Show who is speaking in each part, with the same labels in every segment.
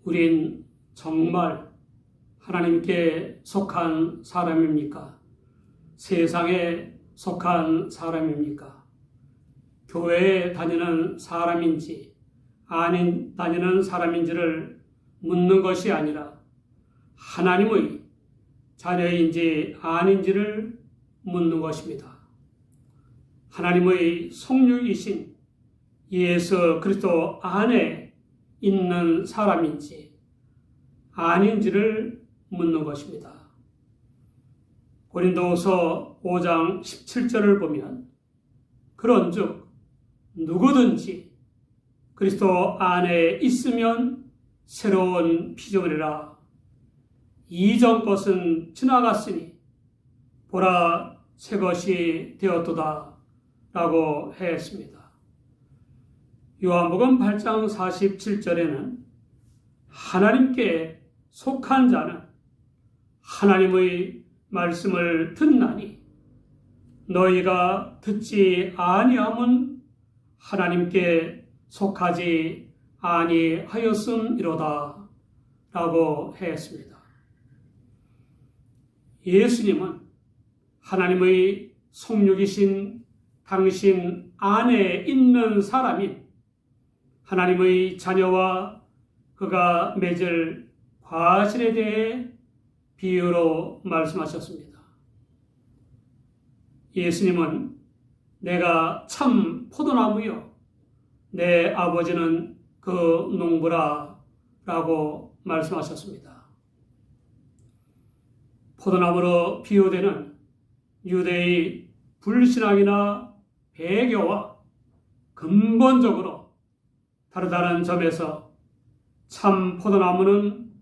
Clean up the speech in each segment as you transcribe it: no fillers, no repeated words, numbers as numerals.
Speaker 1: 우린 정말 하나님께 속한 사람입니까? 세상에 속한 사람입니까? 교회에 다니는 사람인지 아닌 다니는 사람인지를 묻는 것이 아니라 하나님의 자녀인지 아닌지를 묻는 것입니다. 하나님의 성육이신 예수 그리스도 안에 있는 사람인지 아닌지를 묻는 것입니다. 고린도후서 5장 17절을 보면 그런즉 누구든지 그리스도 안에 있으면 새로운 피조물이라 이전 것은 지나갔으니 보라 새 것이 되었도다 라고 했습니다. 요한복음 8장 47절에는 하나님께 속한 자는 하나님의 말씀을 듣나니 너희가 듣지 아니함은 하나님께 속하지 아니하였음이로다 라고 했습니다. 예수님은 하나님의 성육이신 당신 안에 있는 사람인 하나님의 자녀와 그가 맺을 과실에 대해 비유로 말씀하셨습니다. 예수님은 내가 참 포도나무요 내 아버지는 그 농부라 라고 말씀하셨습니다. 포도나무로 비유되는 유대의 불신앙이나 배교와 근본적으로 다르다는 점에서 참 포도나무는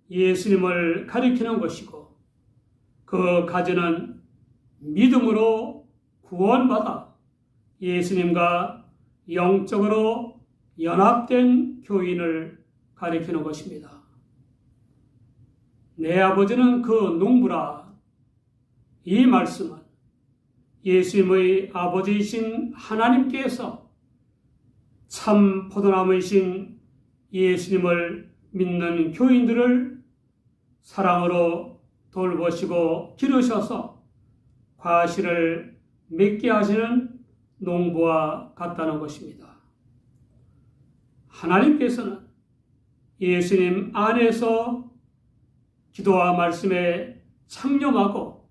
Speaker 1: 예수님을 가리키는 것이고 그 가지는 믿음으로 구원받아 예수님과 영적으로 연합된 교인을 가리키는 것입니다. 내 아버지는 그 농부라. 이 말씀은 예수님의 아버지이신 하나님께서 참 포도나무이신 예수님을 믿는 교인들을 사랑으로 돌보시고 기르셔서 과실을 맺게 하시는 농부와 같다는 것입니다. 하나님께서는 예수님 안에서 기도와 말씀에 창념하고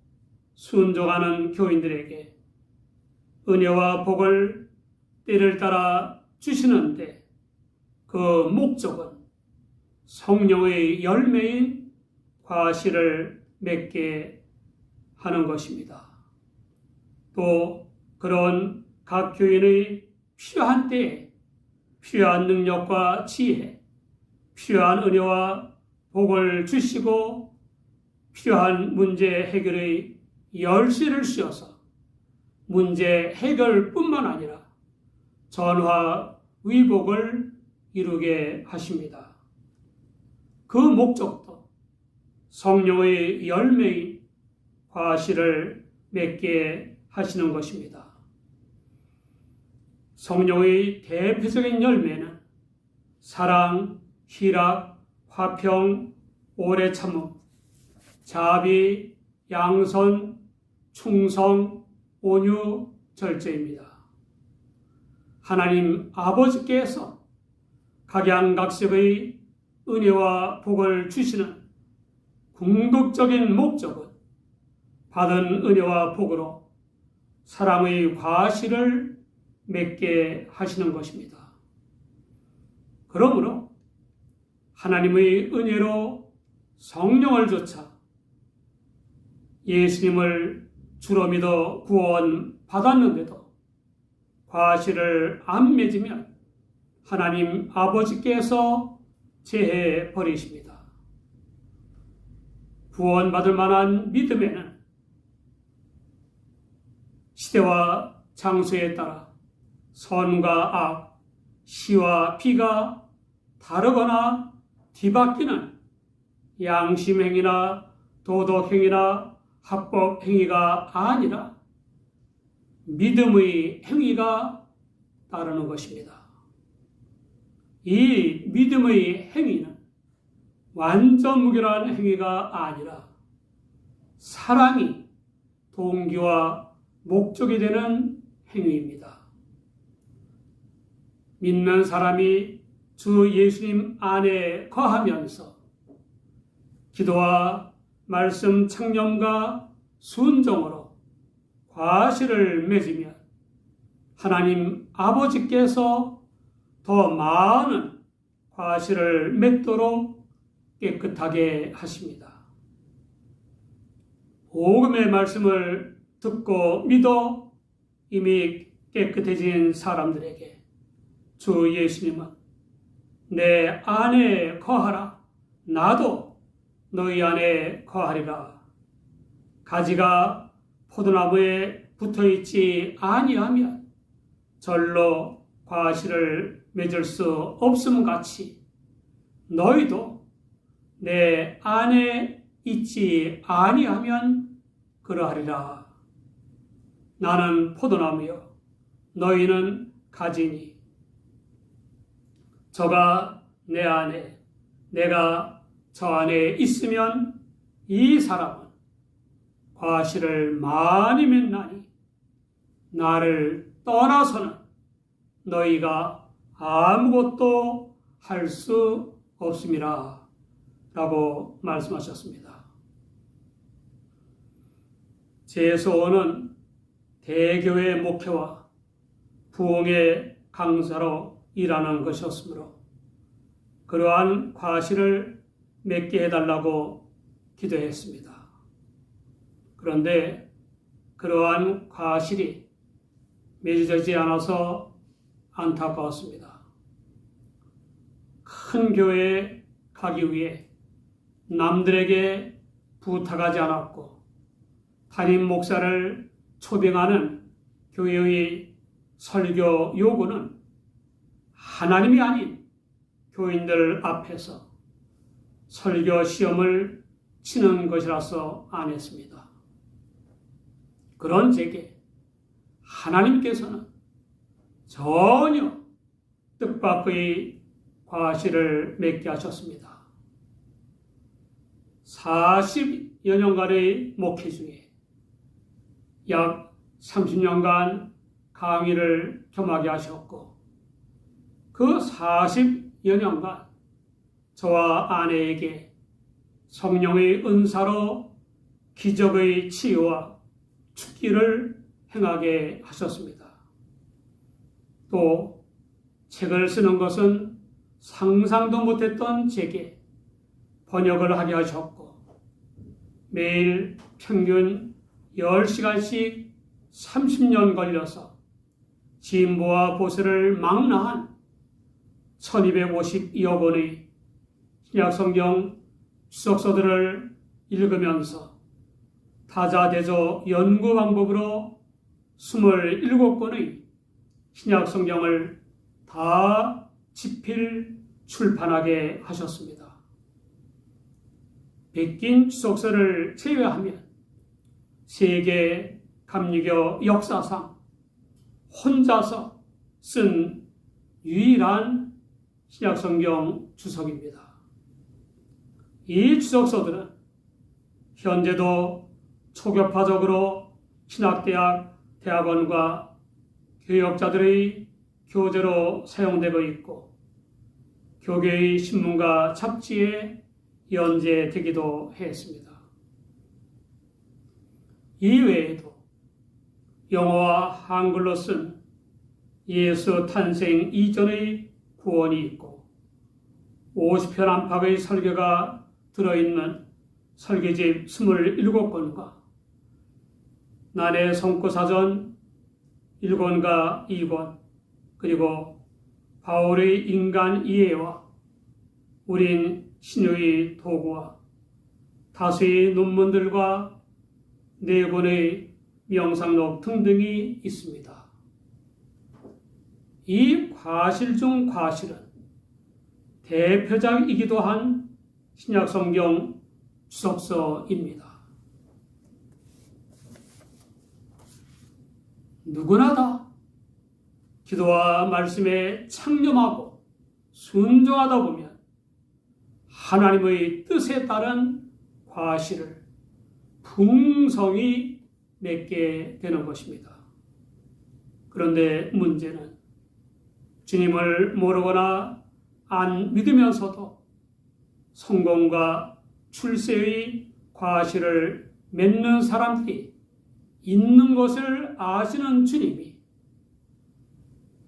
Speaker 1: 순종하는 교인들에게 은혜와 복을 때를 따라 주시는데 그 목적은 성령의 열매인 과실을 맺게 하는 것입니다. 또 그런 각 교인의 필요한 때에 필요한 능력과 지혜, 필요한 은혜와 복을 주시고 필요한 문제 해결의 열쇠를 씌워서 문제 해결뿐만 아니라 전화 위복을 이루게 하십니다. 그 목적도 성령의 열매인 과실을 맺게 하시는 것입니다. 성령의 대표적인 열매는 사랑, 희락, 화평, 오래 참음, 자비, 양선, 충성, 온유, 절제입니다. 하나님 아버지께서 각양각색의 은혜와 복을 주시는 궁극적인 목적은 받은 은혜와 복으로 사람의 과실을 맺게 하시는 것입니다. 그러므로 하나님의 은혜로 성령을 조차 예수님을 주로 믿어 구원 받았는데도 과실을 안 맺으면 하나님 아버지께서 제해 버리십니다. 구원받을 만한 믿음에는 시대와 장소에 따라 선과 악, 시와 비가 다르거나 뒤바뀌는 양심행위나 도덕행위나 합법행위가 아니라 믿음의 행위가 따르는 것입니다. 이 믿음의 행위는 완전 무결한 행위가 아니라 사랑이 동기와 목적이 되는 행위입니다. 믿는 사람이 주 예수님 안에 거하면서 기도와 말씀 청렴과 순종으로 과실을 맺으면 하나님 아버지께서 더 많은 과실을 맺도록 깨끗하게 하십니다. 복음의 말씀을 듣고 믿어 이미 깨끗해진 사람들에게 주 예수님은 내 안에 거하라. 나도 너희 안에 거하리라. 가지가 포도나무에 붙어있지 아니하면 절로 과실을 맺을 수 없음 같이 너희도 내 안에 있지 아니하면 그러하리라. 나는 포도나무요 너희는 가지니 저가 내 안에 내가 저 안에 있으면 이 사람은 과실을 많이 맺나니 나를 떠나서는 너희가 아무것도 할 수 없음이라 라고 말씀하셨습니다. 제 소원은 대교회 목회와 부흥의 강사로 일하는 것이었으므로 그러한 과실을 맺게 해달라고 기도했습니다. 그런데 그러한 과실이 맺어지지 않아서 안타까웠습니다. 큰 교회에 가기 위해 남들에게 부탁하지 않았고 담임 목사를 초빙하는 교회의 설교 요구는 하나님이 아닌 교인들 앞에서 설교 시험을 치는 것이라서 안 했습니다. 그런 제게 하나님께서는 전혀 뜻밖의 과실을 맺게 하셨습니다. 40여 년간의 목회 중에 약 30년간 강의를 겸하게 하셨고 그 40여 년간 저와 아내에게 성령의 은사로 기적의 치유와 축기를 행하게 하셨습니다. 또 책을 쓰는 것은 상상도 못했던 제게 번역을 하게 하셨고 매일 평균 10시간씩 30년 걸려서 진보와 보세를 망라한 1250여 권의 신약성경 주석서들을 읽으면서 다자대조 연구 방법으로 27권의 신약성경을 다 집필 출판하게 하셨습니다. 베낀 주석서를 제외하면 세계 감리교 역사상 혼자서 쓴 유일한 신약성경 주석입니다. 이 주석서들은 현재도 초교파적으로 신학대학, 대학원과 교역자들의 교재로 사용되고 있고 교계의 신문과 잡지에 연재되기도 했습니다. 이외에도 영어와 한글로 쓴 예수 탄생 이전의 구원이 있고 50편 안팎의 설교가 들어있는 설교집 27권과 난해 성구사전 1권과 2권 그리고 바울의 인간 이해와 우린 신유의 도구와 다수의 논문들과 4권의 명상록 등등이 있습니다. 이 과실 중 과실은 대표작이기도 한 신약성경 주석서입니다. 누구나 다 기도와 말씀에 창념하고 순종하다 보면 하나님의 뜻에 따른 과실을 풍성히 맺게 되는 것입니다. 그런데 문제는 주님을 모르거나 안 믿으면서도 성공과 출세의 과실을 맺는 사람들이 있는 것을 아시는 주님이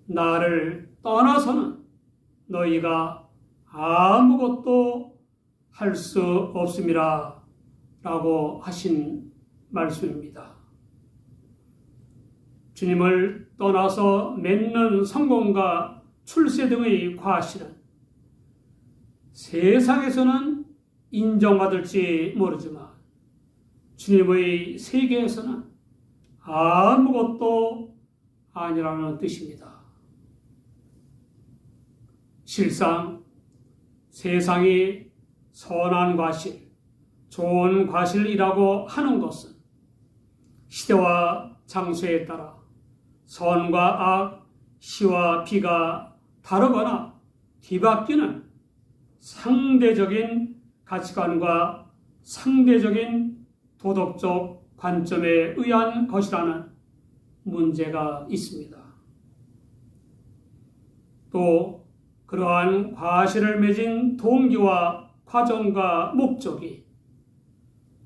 Speaker 1: 나를 떠나서는 너희가 아무것도 할 수 없음이라 라고 하신 말씀입니다. 주님을 떠나서 맺는 성공과 출세 등의 과실은 세상에서는 인정받을지 모르지만 주님의 세계에서는 아무것도 아니라는 뜻입니다. 실상 세상이 선한 과실, 좋은 과실이라고 하는 것은 시대와 장소에 따라 선과 악, 시와 비가 다르거나 뒤바뀌는 상대적인 가치관과 상대적인 도덕적 관점에 의한 것이라는 문제가 있습니다. 또 그러한 과실을 맺은 동기와 과정과 목적이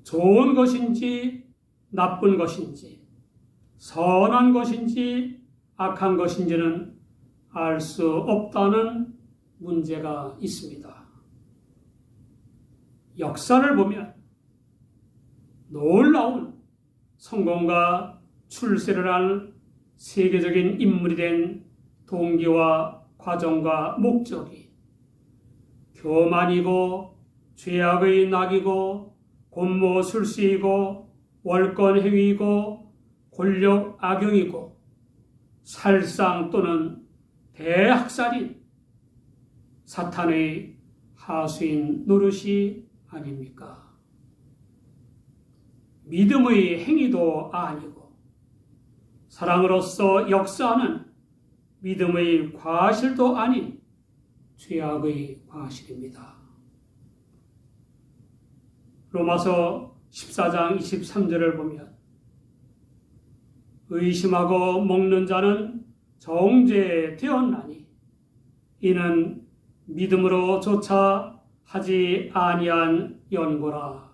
Speaker 1: 좋은 것인지 나쁜 것인지 선한 것인지 악한 것인지는 알 수 없다는 문제가 있습니다. 역사를 보면 놀라운 성공과 출세를 한 세계적인 인물이 된 동기와 과정과 목적이 교만이고 죄악의 낙이고 곤모술수이고 월권행위이고 권력 악용이고 살상 또는 대학살인 사탄의 하수인 노릇이 아닙니까? 믿음의 행위도 아니고 사랑으로서 역사하는 믿음의 과실도 아닌 죄악의 과실입니다. 로마서 14장 23절을 보면 의심하고 먹는 자는 정죄되었나니 이는 믿음으로조차 하지 아니한 연고라.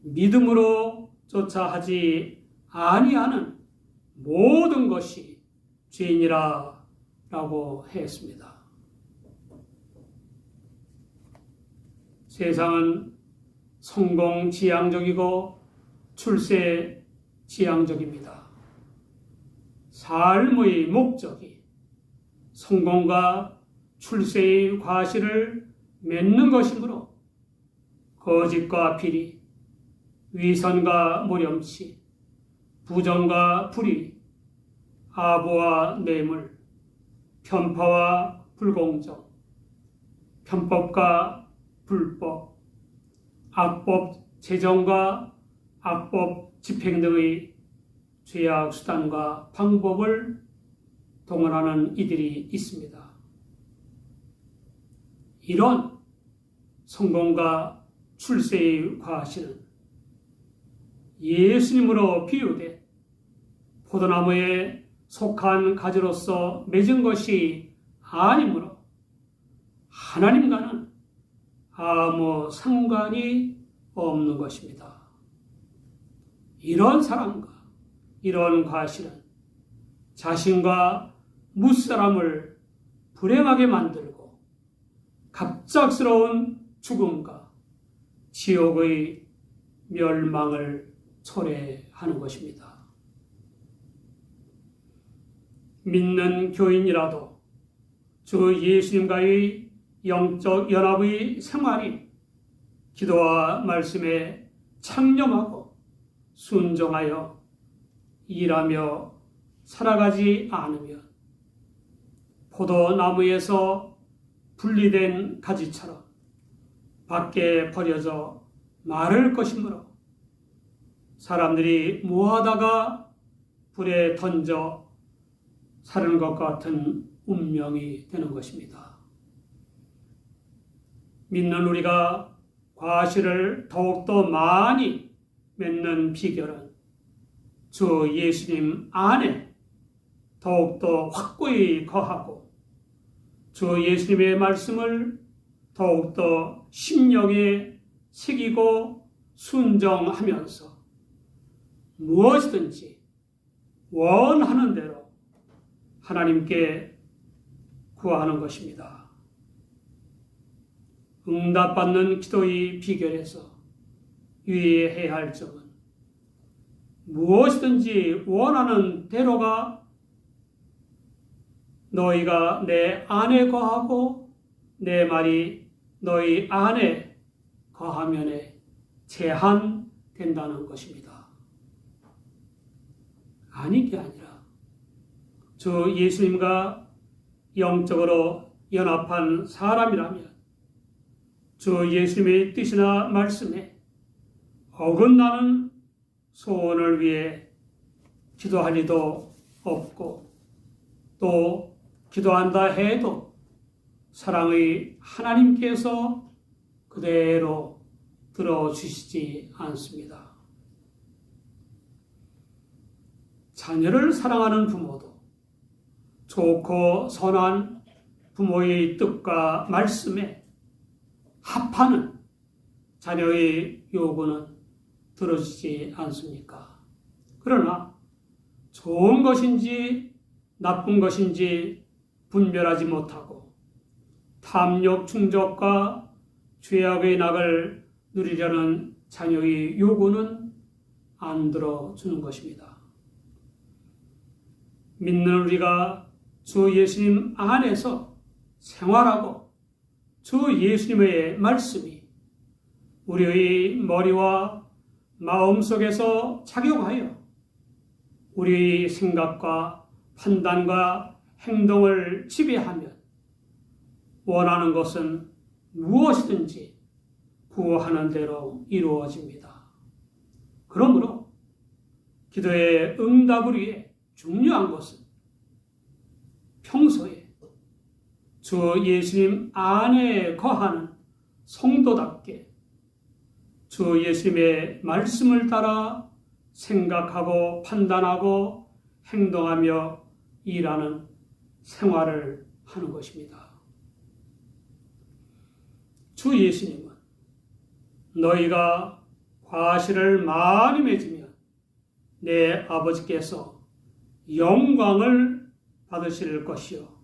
Speaker 1: 믿음으로조차 하지 아니하는 모든 것이 죄인이라 라고 했습니다. 세상은 성공 지향적이고 출세 지향적입니다. 삶의 목적이 성공과 출세의 과실을 맺는 것이므로 거짓과 비리, 위선과 모렴치, 부정과 불의, 아부와 뇌물, 편파와 불공정, 편법과 불법, 악법 제정과 악법 집행 등의 죄악 수단과 방법을 동원하는 이들이 있습니다. 이런 성공과 출세의 과실은 예수님으로 비유돼 포도나무에 속한 가지로서 맺은 것이 아니므로 하나님과는 아무 상관이 없는 것입니다. 이런 사람과 이런 과실은 자신과 무사람을 불행하게 만들고 갑작스러운 죽음과 지옥의 멸망을 초래하는 것입니다. 믿는 교인이라도 주 예수님과의 영적 연합의 생활이 기도와 말씀에 창념하고 순종하여 일하며 살아가지 않으면 포도나무에서 분리된 가지처럼 밖에 버려져 마를 것이므로 사람들이 모아다가 불에 던져 사는 것 같은 운명이 되는 것입니다. 믿는 우리가 과실을 더욱더 많이 맺는 비결은 주 예수님 안에 더욱더 확고히 거하고 주 예수님의 말씀을 더욱더 심령에 새기고 순종하면서 무엇이든지 원하는 대로 하나님께 구하는 것입니다. 응답받는 기도의 비결에서 유의해야 할 점은 무엇이든지 원하는 대로가 너희가 내 안에 거하고 내 말이 너희 안에 거하면에 제한된다는 것입니다. 아닌 게 아니라 주 예수님과 영적으로 연합한 사람이라면 주 예수님의 뜻이나 말씀에 어긋나는 소원을 위해 기도할 리도 없고 또 기도한다 해도 사랑의 하나님께서 그대로 들어주시지 않습니다. 자녀를 사랑하는 부모도 좋고 선한 부모의 뜻과 말씀에 합하는 자녀의 요구는 들어주지 않습니까? 그러나 좋은 것인지 나쁜 것인지 분별하지 못하고 탐욕 충족과 죄악의 낙을 누리려는 자녀의 요구는 안 들어주는 것입니다. 믿는 우리가 주 예수님 안에서 생활하고 주 예수님의 말씀이 우리의 머리와 마음속에서 작용하여 우리의 생각과 판단과 행동을 지배하면 원하는 것은 무엇이든지 구하는 대로 이루어집니다. 그러므로 기도의 응답을 위해 중요한 것은 평소에 주 예수님 안에 거하는 성도답게 주 예수님의 말씀을 따라 생각하고 판단하고 행동하며 일하는 생활을 하는 것입니다. 주 예수님은 너희가 과실을 많이 맺으면 내 아버지께서 영광을 받으실 것이요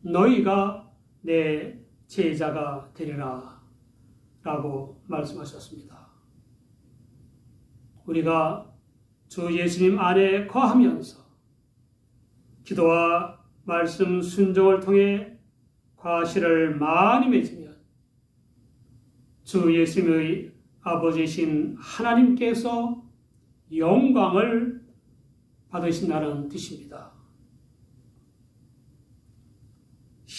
Speaker 1: 너희가 내 제자가 되리라 라고 말씀하셨습니다. 우리가 주 예수님 안에 거하면서 기도와 말씀 순종을 통해 과실을 많이 맺으면 주 예수님의 아버지이신 하나님께서 영광을 받으신다는 뜻입니다.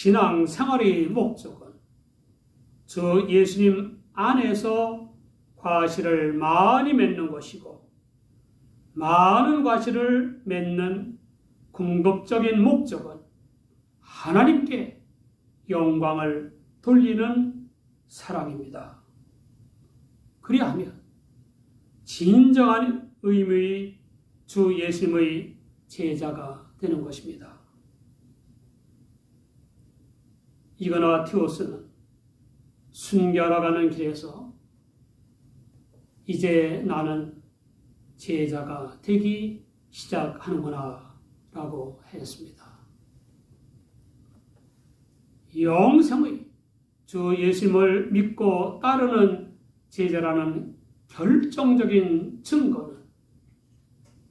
Speaker 1: 신앙 생활의 목적은 주 예수님 안에서 과실을 많이 맺는 것이고 많은 과실을 맺는 궁극적인 목적은 하나님께 영광을 돌리는 사랑입니다. 그리하면 진정한 의미의 주 예수님의 제자가 되는 것입니다. 이거나 티오스는 순결하가는 길에서 이제 나는 제자가 되기 시작하는구나 라고 했습니다. 영생의 주 예수님을 믿고 따르는 제자라는 결정적인 증거는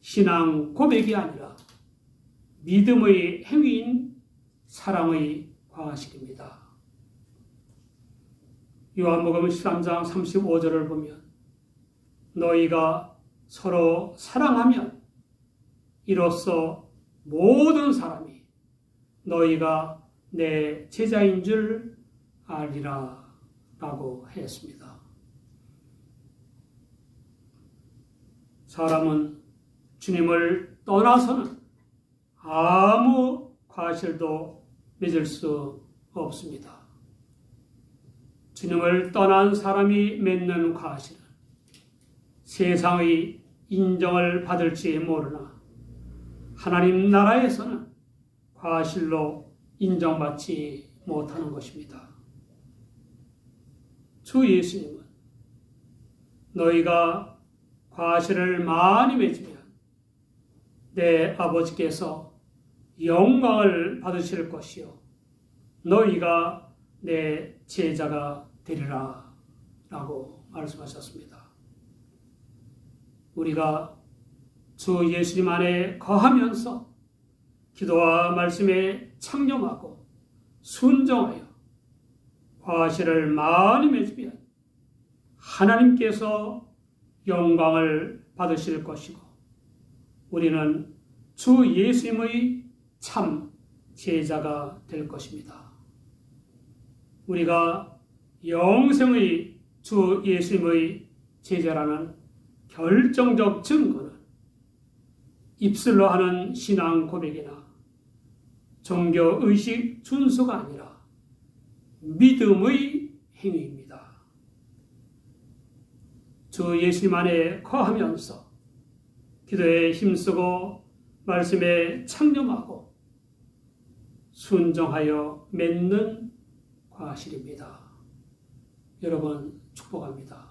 Speaker 1: 신앙 고백이 아니라 믿음의 행위인 사랑의 과실입니다. 요한복음 13장 35절을 보면 너희가 서로 사랑하면 이로써 모든 사람이 너희가 내 제자인 줄 알리라 라고 했습니다. 사람은 주님을 떠나서는 아무 과실도 맺을 수 없습니다. 주님을 떠난 사람이 맺는 과실은 세상의 인정을 받을지 모르나 하나님 나라에서는 과실로 인정받지 못하는 것입니다. 주 예수님은 너희가 과실을 많이 맺으면 내 아버지께서 영광을 받으실 것이요 너희가 내 제자가 되리라 라고 말씀하셨습니다. 우리가 주 예수님 안에 거하면서 기도와 말씀에 창념하고 순종하여 과실을 많이 맺으면 하나님께서 영광을 받으실 것이고 우리는 주 예수님의 참 제자가 될 것입니다. 우리가 영생의 주 예수님의 제자라는 결정적 증거는 입술로 하는 신앙 고백이나 종교의식 준수가 아니라 믿음의 행위입니다. 주 예수님 안에 거하면서 기도에 힘쓰고 말씀에 창념하고 순종하여 맺는 과실입니다. 여러분 축복합니다.